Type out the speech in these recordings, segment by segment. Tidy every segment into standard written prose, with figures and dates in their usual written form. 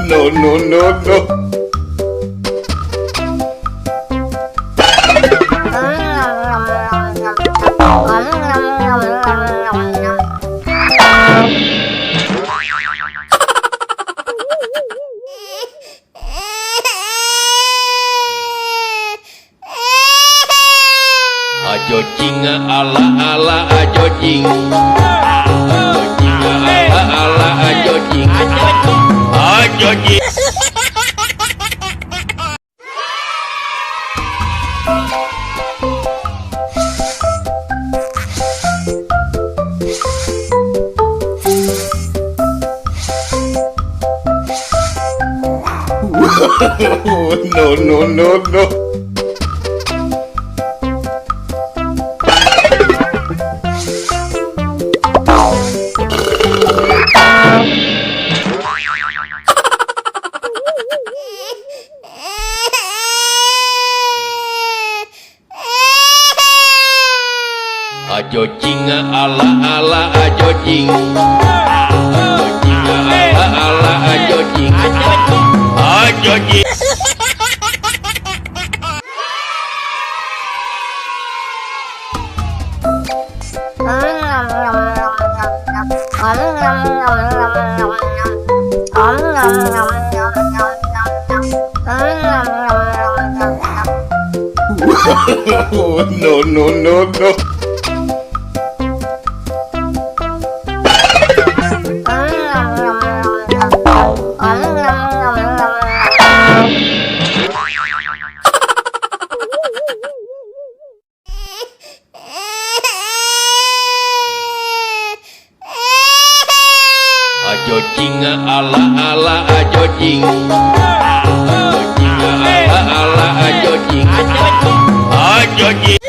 No, no, no, no. Ajo jinga ala ala ajo jing. Ajo jinga ala ala ajo jing. Ajo jing. No, no, no, no. Ajo jinga ala ala ajo jing. Ajo jinga ala ala ajo jing. Ajo jing. No, no, no, no. Ajo jinga ala ala ajo jing. Ajo jinga ala ala ajo jing. Ajo jing.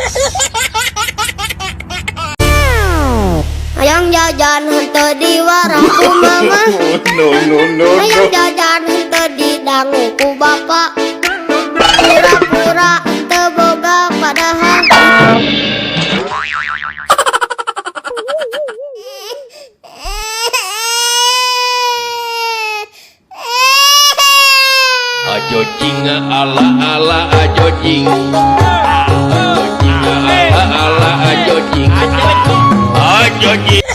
Hayang jajan henteu di warungku mama. No, no, no, Hayang no. jajan henteu di danguku bapak. Pura-pura teu boga padahal. Ajo jinga ala ala ajo jing. Ajo jinga ala ala ajo jing. Ajo jing.